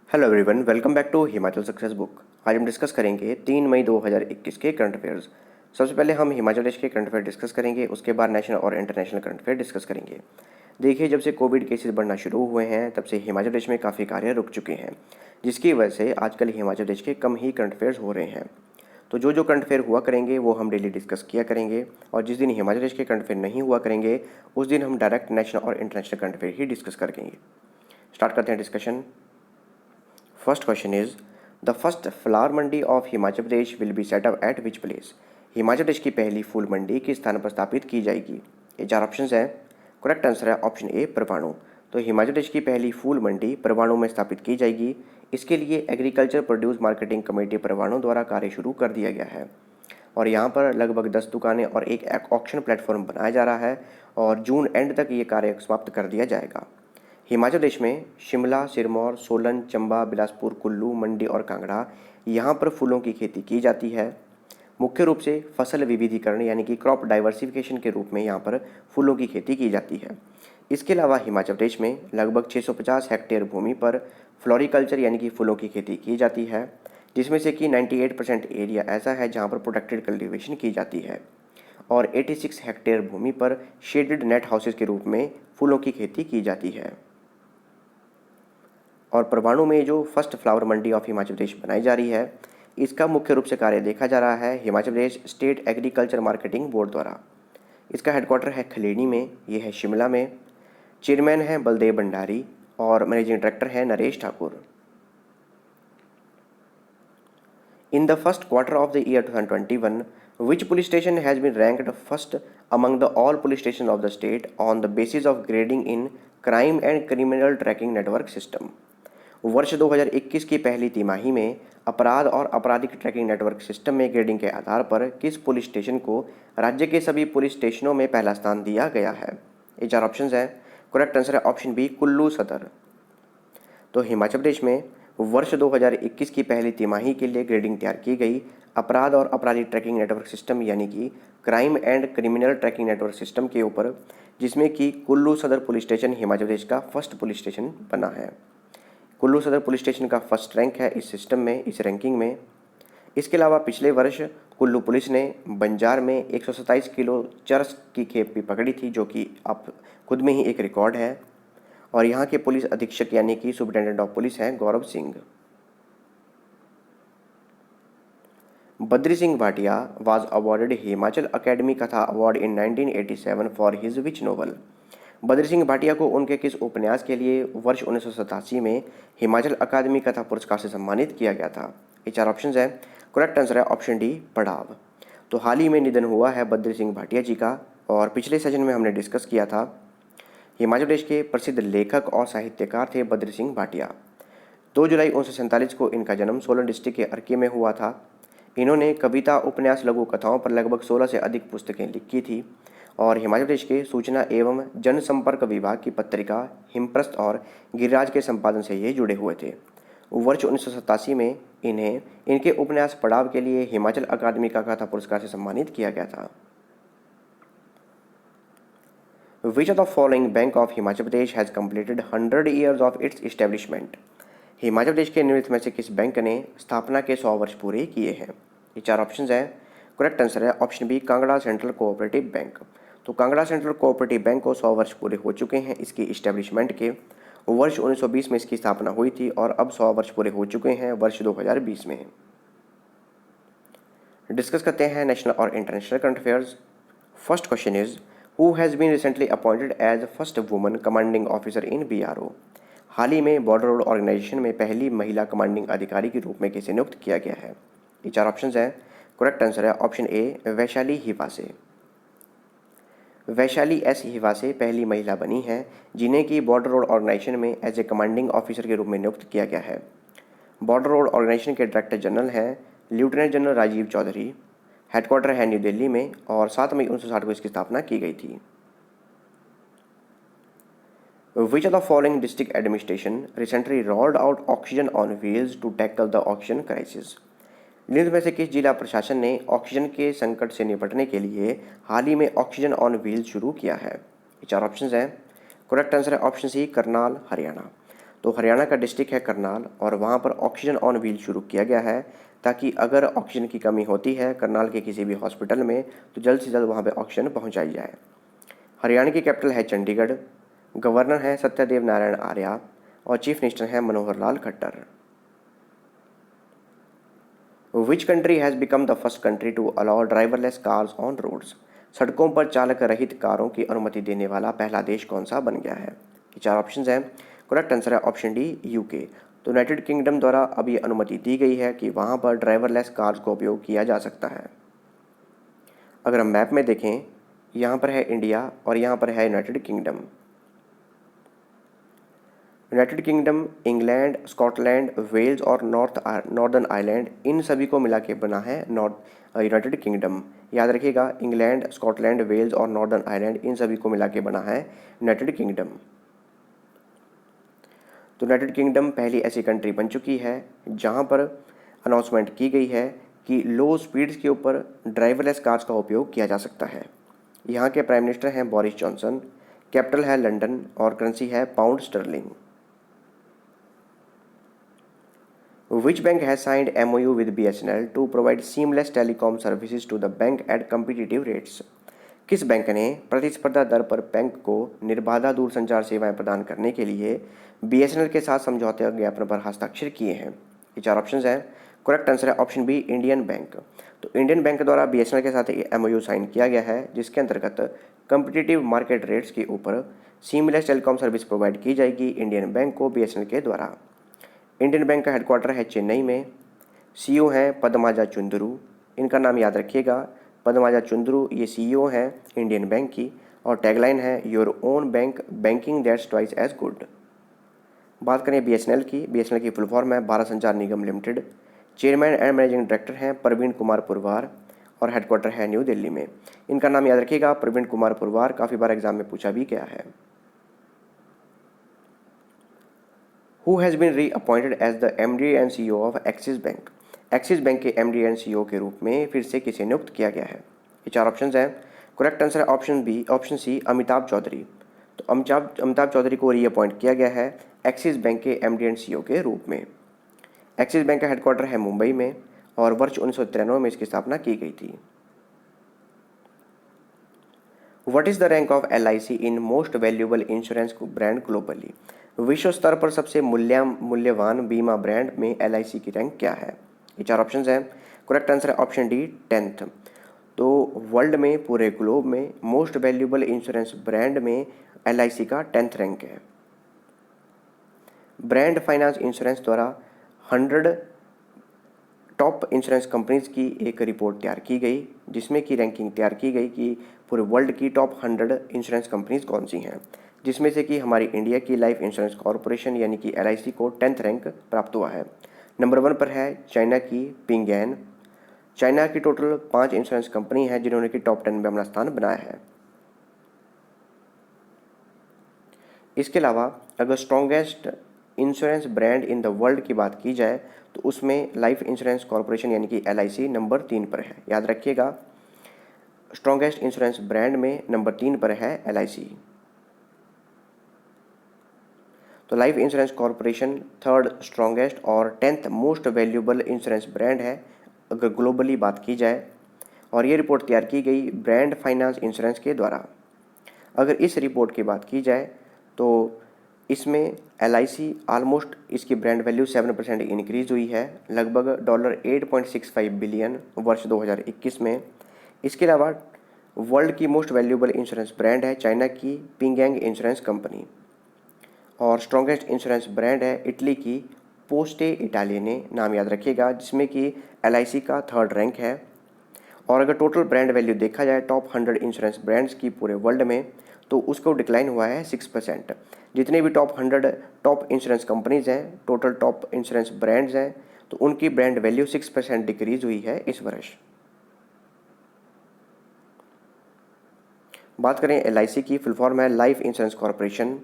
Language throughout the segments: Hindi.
Hello everyone, welcome back to Himachal success book. आज हम डिस्कस करेंगे 3 मई 2021 के करंट अफेयर्स। सबसे पहले हम हिमाचल प्रदेश के करंट अफेयर डिस्कस करेंगे, उसके बाद नेशनल और इंटरनेशनल करंट अफेयर डिस्कस करेंगे। देखिए, जब से कोविड केसेस बढ़ना शुरू हुए हैं तब से हिमाचल प्रदेश में काफ़ी कार्य रुक चुके हैं, जिसकी वजह से आजकल हिमाचल प्रदेश के कम ही करंट अफेयर्स हो रहे हैं। तो जो करंट अफेयर हुआ करेंगे वो हम डेली डिस्कस किया करेंगे, और जिस दिन हिमाचल प्रदेश के करंट अफेयर नहीं हुआ करेंगे उस दिन हम डायरेक्ट नेशनल और इंटरनेशनल करंट अफेयर ही डिस्कस करेंगे। स्टार्ट करते हैं discussion. First question is, the first flower mandi of Himachal Pradesh will be set up at which place. Himachal Pradesh की पहली फूल मंडी किस स्थान पर स्थापित की जाएगी? ये 4 ऑप्शन है। करेक्ट आंसर है ऑप्शन ए, परवाणु। तो हिमाचल प्रदेश की पहली फूल मंडी परवाणु में स्थापित की जाएगी। इसके लिए agriculture produce marketing committee Parwanoo द्वारा कार्य शुरू कर दिया गया है, और यहाँ पर लगभग 10 दुकानें और एक ऑक्शन प्लेटफॉर्म बनाया जा रहा है, और जून एंड तक ये कार्य समाप्त कर दिया जाएगा। हिमाचल प्रदेश में शिमला, सिरमौर, सोलन, चंबा, बिलासपुर, कुल्लू, मंडी और कांगड़ा यहाँ पर फूलों की खेती की जाती है। मुख्य रूप से फसल विविधीकरण यानी कि क्रॉप डाइवर्सिफिकेशन के रूप में यहाँ पर फूलों की खेती की जाती है। इसके अलावा हिमाचल प्रदेश में लगभग 650 हेक्टेयर भूमि पर फ्लोरिकल्चर यानी कि फूलों की खेती की जाती है, जिसमें से कि 98% एरिया ऐसा है जहाँ पर प्रोटेक्टेड कल्टीवेशन की जाती है, और 86 हेक्टेयर भूमि पर शेडेड नेट हाउसेज के रूप में फूलों की खेती की जाती है। और परवाणु में जो first flower mandi of Himachal Pradesh बनाई जा रही है, इसका मुख्य रूप से कार्य देखा जा रहा है Himachal Pradesh state agriculture marketing board द्वारा। इसका हेडक्वार्टर है खलीनी में, ये है शिमला में। चेयरमैन है बलदेव भंडारी और मैनेजिंग डायरेक्टर है Naresh Thakur. In the first quarter of the year 2021, which police station has been ranked first among the all police stations of the state on the basis of grading in crime and criminal tracking network system? वर्ष 2021 की पहली तिमाही में अपराध और आपराधिक ट्रैकिंग नेटवर्क सिस्टम में ग्रेडिंग के आधार पर किस पुलिस स्टेशन को राज्य के सभी पुलिस स्टेशनों में पहला स्थान दिया गया है? ये 4 ऑप्शन है। करेक्ट आंसर है ऑप्शन बी, कुल्लू सदर। तो हिमाचल प्रदेश में वर्ष 2021 की पहली तिमाही के लिए ग्रेडिंग तैयार की गई अपराध और आपराधिक ट्रैकिंग नेटवर्क सिस्टम यानी कि crime and criminal tracking network system के ऊपर, जिसमें कि कुल्लू सदर पुलिस स्टेशन हिमाचल प्रदेश का फर्स्ट पुलिस स्टेशन बना है। कुल्लू सदर पुलिस स्टेशन का फर्स्ट रैंक है इस सिस्टम में, इस रैंकिंग में। इसके अलावा पिछले वर्ष कुल्लू पुलिस ने बंजार में 127 किलो चरस की खेप भी पकड़ी थी, जो कि आप खुद में ही एक रिकॉर्ड है। और यहाँ के पुलिस अधीक्षक यानी कि सुपरिटेंडेंट ऑफ पुलिस हैं Gaurav Singh. Badri Singh Bhatia was awarded Himachal academy Katha award in 1987 for his which novel. Badri Singh Bhatia को उनके किस उपन्यास के लिए वर्ष 1987 में हिमाचल अकादमी कथा पुरस्कार से सम्मानित किया गया था? ये 4 ऑप्शन है। करेक्ट आंसर है ऑप्शन डी, पड़ाव। तो हाल ही में निधन हुआ है बद्री सिंह भाटिया जी का, और पिछले सेशन में हमने डिस्कस किया था। हिमाचल प्रदेश के प्रसिद्ध लेखक और साहित्यकार थे बद्री सिंह भाटिया। 2 जुलाई 1947 को इनका जन्म सोलन डिस्ट्रिक्ट के अर्की में हुआ था। इन्होंने कविता, उपन्यास, लघु कथाओं पर लगभग 16 से अधिक पुस्तकें लिखी थी, और हिमाचल प्रदेश के सूचना एवं जनसंपर्क विभाग की पत्रिका हिमप्रस्थ और गिरिराज के संपादन से ये जुड़े हुए थे। वर्ष 1987 में इन्हें इनके उपन्यास पड़ाव के लिए हिमाचल अकादमी का कथा पुरस्कार से सम्मानित किया गया था। Which of the following bank of Himachal Pradesh has completed 100 years of its establishment? Himachal Pradesh के निम्नलिखित में से किस बैंक ने स्थापना के 100 वर्ष पूरे किए हैं? ये 4 ऑप्शन है। करेक्ट आंसर है option B, Kangra central cooperative bank. तो कांगड़ा सेंट्रल कोऑपरेटिव बैंक को 100 वर्ष पूरे हो चुके हैं इसकी इस्टेब्लिशमेंट के। वर्ष 1920 में इसकी स्थापना हुई थी, और अब 100 वर्ष पूरे हो चुके हैं वर्ष 2020 में। डिस्कस करते हैं नेशनल और international current affairs. First question is, who has been recently appointed as first woman commanding officer in BRO. हाल ही में बॉर्डर रोड ऑर्गेनाइजेशन में पहली महिला कमांडिंग अधिकारी के रूप में किसे नियुक्त किया गया है? ये 4 ऑप्शन है। करेक्ट आंसर है option A, Vaishali Hiwase. Vaishali S Hiwase पहली महिला बनी हैं जिन्हें कि बॉर्डर रोड ऑर्गेनाइजेशन में एज ए कमांडिंग ऑफिसर के रूप में नियुक्त किया गया है। बॉर्डर रोड ऑर्गेनाइजेशन के डायरेक्टर जनरल हैं lieutenant general Rajeev Chaudhary. Headquarter है न्यू दिल्ली में, और 7 मई 1960 को इसकी स्थापना की गई थी। Which of the following district administration recently rolled out oxygen on wheels to tackle the oxygen crisis? निम्न में से किस जिला प्रशासन ने ऑक्सीजन के संकट से निपटने के लिए हाल ही में ऑक्सीजन ऑन व्हील शुरू किया है? ये 4 ऑप्शन हैं। करेक्ट आंसर है ऑप्शन सी, करनाल, हरियाणा। तो हरियाणा का डिस्ट्रिक्ट है करनाल और वहाँ पर ऑक्सीजन ऑन व्हील शुरू किया गया है ताकि अगर ऑक्सीजन की कमी होती है करनाल के किसी भी हॉस्पिटल में तो जल्द से जल्द वहाँ पे ऑक्सीजन पहुँचाई जाए। हरियाणा की कैपिटल है चंडीगढ़, गवर्नर है सत्यदेव नारायण आर्य और चीफ मिनिस्टर है Manohar Lal Khattar. Which country has become the first country to allow driverless cars on roads? सड़कों पर चालक रहित कारों की अनुमति देने वाला पहला देश कौन सा बन गया है? ये चार ऑप्शन हैं। करेक्ट आंसर है ऑप्शन डी, यूके। तो यूनाइटेड किंगडम द्वारा अब ये अनुमति दी गई है कि वहाँ पर ड्राइवरलेस कार्स का उपयोग किया जा सकता है। अगर हम मैप में देखें, यहाँ पर है इंडिया और यहाँ पर है United Kingdom. United Kingdom England, Scotland, Wales और नॉर्दर्न आयरलैंड इन सभी को मिला के बना है यूनाइटेड किंगडम। याद रखिएगा, इंग्लैंड, स्कॉटलैंड, वेल्स और नॉर्दर्न आयरलैंड इन सभी को मिला के बना है यूनाइटेड किंगडम। तो यूनाइटेड किंगडम पहली ऐसी कंट्री बन चुकी है जहाँ पर अनाउंसमेंट की गई है कि लो स्पीड्स के ऊपर ड्राइवरलेस कार्स का उपयोग किया जा सकता है। यहाँ के प्राइम मिनिस्टर हैं बोरिस जॉनसन, कैपिटल है लंदन और करेंसी है pound sterling. Which bank has signed MOU with BSNL to provide seamless telecom services to the bank at competitive rates? किस बैंक ने प्रतिस्पर्धा दर पर बैंक को निर्बाधा दूरसंचार सेवाएं प्रदान करने के लिए BSNL के साथ समझौते ज्ञापन पर हस्ताक्षर किए हैं? ये चार ऑप्शंस हैं। करेक्ट आंसर है ऑप्शन बी, इंडियन बैंक। तो इंडियन बैंक द्वारा BSNL के साथ MOU साइन किया गया है जिसके अंतर्गत कंपिटिटिव मार्केट रेट्स के ऊपर सीमलेस टेलीकॉम सर्विस प्रोवाइड की जाएगी इंडियन बैंक को BSNL के द्वारा। इंडियन बैंक का हेडक्वार्टर है चेन्नई में। CEO हैं पद्माजा चुंदरू, इनका नाम याद रखिएगा, पद्माजा चुंदरू ये CEO हैं इंडियन बैंक की। और टैगलाइन है your own bank, banking that's twice as good. बात करें BSNL की, BSNL की फुल फॉर्म है Bharat Sanchar Nigam limited. Chairman and managing director हैं प्रवीण कुमार पुरवार और हेडक्वार्टर है न्यू दिल्ली में। इनका नाम याद रखिएगा, प्रवीण कुमार पुरवार, काफ़ी बार एग्जाम में पूछा भी गया है। Who has been reappointed as the MD and CEO of Axis Bank? Axis bank के MD and CEO के रूप में फिर से किसे नियुक्त किया गया है? ये चार ऑप्शंस हैं। करेक्ट आंसर है ऑप्शन सी, अमिताभ चौधरी। तो अमिताभ चौधरी को रीअपॉइंट किया गया है एक्सिस बैंक के MD and CEO के रूप में। एक्सिस बैंक का हेडक्वार्टर है मुंबई में और वर्ष 1993 में इसकी स्थापना की गई थी। What is the rank of LIC in most valuable insurance brand globally? विश्व स्तर पर सबसे मूल्यवान बीमा ब्रांड में LIC की रैंक क्या है? ये चार ऑप्शंस हैं। करेक्ट आंसर है ऑप्शन डी, 10th। तो वर्ल्ड में, पूरे ग्लोब में मोस्ट वैल्यूएबल इंश्योरेंस ब्रांड में LIC का 10th रैंक है। ब्रांड फाइनेंस इंश्योरेंस द्वारा 100 टॉप इंश्योरेंस कंपनीज की एक रिपोर्ट तैयार की गई जिसमें की रैंकिंग तैयार की गई कि पूरे वर्ल्ड की टॉप 100 इंश्योरेंस कंपनीज कौन सी हैं, जिसमें से कि हमारी इंडिया की लाइफ इंश्योरेंस कॉरपोरेशन यानी कि LIC को 10th रैंक प्राप्त हुआ है। नंबर 1 पर है चाइना की पिंग एन। चाइना की टोटल 5 इंश्योरेंस कंपनी है जिन्होंने कि टॉप 10 में अपना स्थान बनाया है। इसके अलावा अगर strongest insurance brand in the world की बात की जाए तो उसमें लाइफ इंश्योरेंस कॉरपोरेशन यानी कि LIC नंबर 3 पर है। याद रखिएगा, स्ट्रॉन्गेस्ट इंश्योरेंस ब्रांड में नंबर 3 पर है LIC। तो life insurance corporation 3rd strongest और 10th most valuable insurance brand है अगर ग्लोबली बात की जाए, और ये रिपोर्ट तैयार की गई ब्रांड फाइनेंस इंश्योरेंस के द्वारा। अगर इस रिपोर्ट की बात की जाए तो इसमें LIC ऑलमोस्ट इसकी ब्रांड वैल्यू 7% इंक्रीज हुई है, लगभग $8.65 बिलियन वर्ष 2021 में। इसके अलावा वर्ल्ड की मोस्ट वैल्यूएबल इंश्योरेंस ब्रांड है चाइना की पिंगयांग इंश्योरेंस कंपनी, और स्ट्रॉन्गेस्ट इंश्योरेंस ब्रांड है इटली की पोस्टे इटालियने, नाम याद रखिएगा, जिसमें कि LIC का 3rd रैंक है। और अगर टोटल ब्रांड वैल्यू देखा जाए टॉप 100 इंश्योरेंस ब्रांड्स की पूरे वर्ल्ड में तो उसको डिक्लाइन हुआ है 6%। जितने भी टॉप 100 टॉप इंश्योरेंस कंपनीज हैं, टोटल टॉप इंश्योरेंस ब्रांड्स हैं, तो उनकी ब्रांड वैल्यू 6% डिक्रीज हुई है इस वर्ष। बात करें LIC की, फुल फॉर्म है लाइफ इंश्योरेंस कॉरपोरेशन।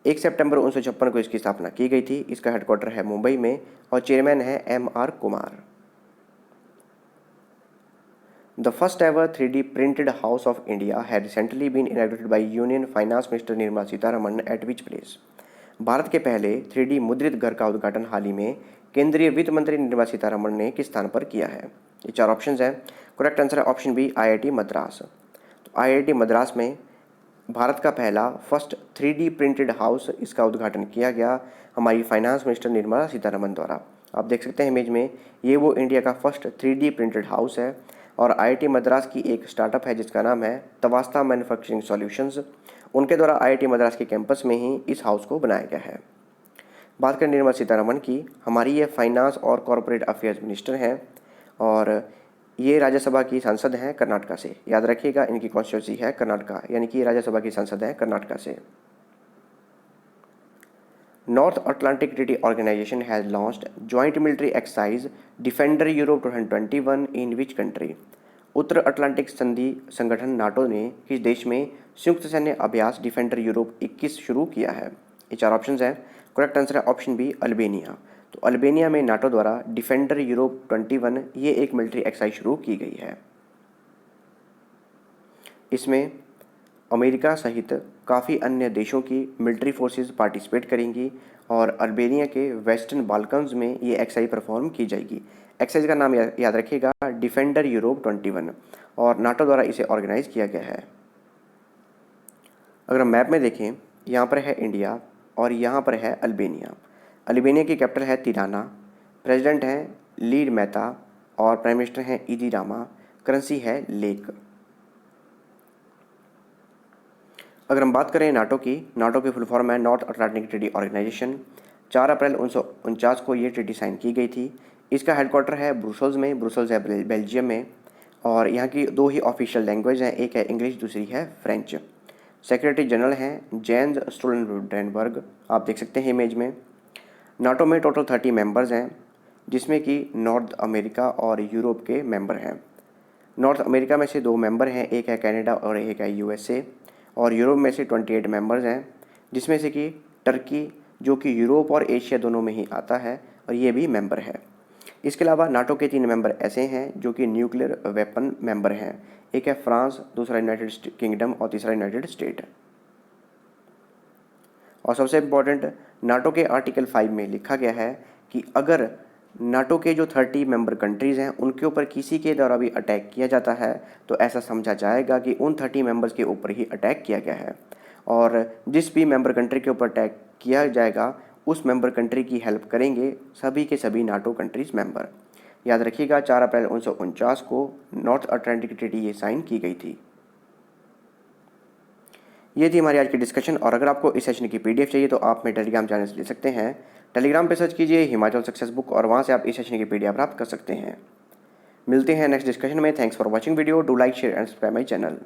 1 सितंबर 1956 को इसकी स्थापना की गई थी। इसका हेडक्वार्टर है मुंबई में और चेयरमैन है MR Kumar. The first ever 3D printed house of India had recently been inaugurated by Union Finance Minister Nirmala Sitharaman at which place? Bharat के पहले 3D मुद्रित घर का उद्घाटन हाल ही में केंद्रीय वित्त मंत्री निर्मला सीतारमण ने किस स्थान पर किया है? ये 4 ऑप्शंस हैं। करेक्ट आंसर है ऑप्शन बी, IIT मद्रास। तो IIT मद्रास में भारत का पहला फर्स्ट 3D प्रिंटेड हाउस, इसका उद्घाटन किया गया हमारी फाइनेंस मिनिस्टर निर्मला सीतारमण द्वारा। आप देख सकते हैं इमेज में, ये वो इंडिया का फर्स्ट 3D प्रिंटेड हाउस है और IIT मद्रास की एक स्टार्टअप है जिसका नाम है तवास्ता मैन्युफैक्चरिंग सॉल्यूशंस। उनके द्वारा IIT मद्रास के कैंपस में ही इस हाउस को बनाया गया है। बात करें निर्मला सीतारमण की, हमारी ये फाइनेंस और कॉरपोरेट अफेयर्स मिनिस्टर हैं और ये राज्यसभा की सांसद हैं कर्नाटका से। याद रखिएगा, इनकी कॉन्स्टिट्यूंसी है कर्नाटका, यानी कि राज्यसभा की सांसद है कर्नाटका से। North Atlantic Treaty Organisation has launched joint military exercise Defender Europe 2021 in which country? उत्तर अटलांटिक संधि संगठन नाटो ने किस देश में संयुक्त सैन्य अभ्यास डिफेंडर यूरोप 21 शुरू किया है? ये 4 ऑप्शन हैं। करेक्ट आंसर है ऑप्शन बी, अल्बेनिया। तो अल्बेनिया में नाटो द्वारा डिफेंडर यूरोप 21 ये एक मिलिट्री एक्सरसाइज शुरू की गई है। इसमें अमेरिका सहित काफ़ी अन्य देशों की मिलिट्री फोर्सेस पार्टिसिपेट करेंगी और अल्बेनिया के वेस्टर्न बाल्कन्स में ये एक्सरसाइज परफॉर्म की जाएगी। एक्सरसाइज का नाम याद रखिएगा, डिफेंडर यूरोप 21, और नाटो द्वारा इसे ऑर्गेनाइज किया गया है। अगर हम मैप में देखें, यहाँ पर है इंडिया और यहाँ पर है अल्बेनिया। अल्बेनिया की कैपिटल है तिराना, प्रेसिडेंट हैं लीड मेहता और प्राइम मिनिस्टर हैं इदी रामा, करेंसी है लेक। अगर हम बात करें नाटो की फुल फॉर्म है नॉर्थ अटलांटिक ट्रीटी ऑर्गेनाइजेशन। 4 अप्रैल 1949 को ये ट्रीटी साइन की गई थी। इसका हेडक्वार्टर है ब्रुसेल्स में, ब्रुसेल्स है बेल्जियम में, और यहाँ की 2 ही ऑफिशियल लैंग्वेज हैं, एक है इंग्लिश, दूसरी है फ्रेंच। सेक्रेटरी जनरल हैं जेन्स स्टोल्टनबर्ग, आप देख सकते हैं इमेज में। नाटो में टोटल 30 मेंबर्स हैं, जिसमें कि नॉर्थ अमेरिका और यूरोप के मेंबर हैं। नॉर्थ अमेरिका में से 2 मेंबर हैं, एक है कनाडा और एक है USA, और यूरोप में से 28 मेंबर्स हैं, जिसमें से कि टर्की, जो कि यूरोप और एशिया दोनों में ही आता है, और ये भी मेंबर है। इसके अलावा नाटो के 3 मेंबर ऐसे हैं जो कि न्यूक्लियर वेपन मेंबर हैं, एक है फ्रांस, दूसरा यूनाइटेड किंगडम और तीसरा यूनाइटेड स्टेट। और सबसे इम्पोर्टेंट, नाटो के आर्टिकल 5 में लिखा गया है कि अगर नाटो के जो 30 मेंबर कंट्रीज़ हैं उनके ऊपर किसी के द्वारा भी अटैक किया जाता है तो ऐसा समझा जाएगा कि उन 30 मेंबर्स के ऊपर ही अटैक किया गया है, और जिस भी मेंबर कंट्री के ऊपर अटैक किया जाएगा उस मेंबर कंट्री की हेल्प करेंगे सभी के सभी नाटो कंट्रीज़ मेंबर। याद रखिएगा, 4 अप्रैल 1949 को नॉर्थ अटलांटिक ट्रीटी ये साइन की गई थी। ये थी हमारी आज की डिस्कशन, और अगर आपको इस सेशन की PDF चाहिए तो आप मेरे टेलीग्राम चैनल से ले सकते हैं। टेलीग्राम पे सर्च कीजिए हिमाचल सक्सेस बुक और वहाँ से आप इस सेशन की PDF प्राप्त कर सकते हैं। मिलते हैं नेक्स्ट डिस्कशन में। Thanks for watching video. Do like, share and subscribe my channel.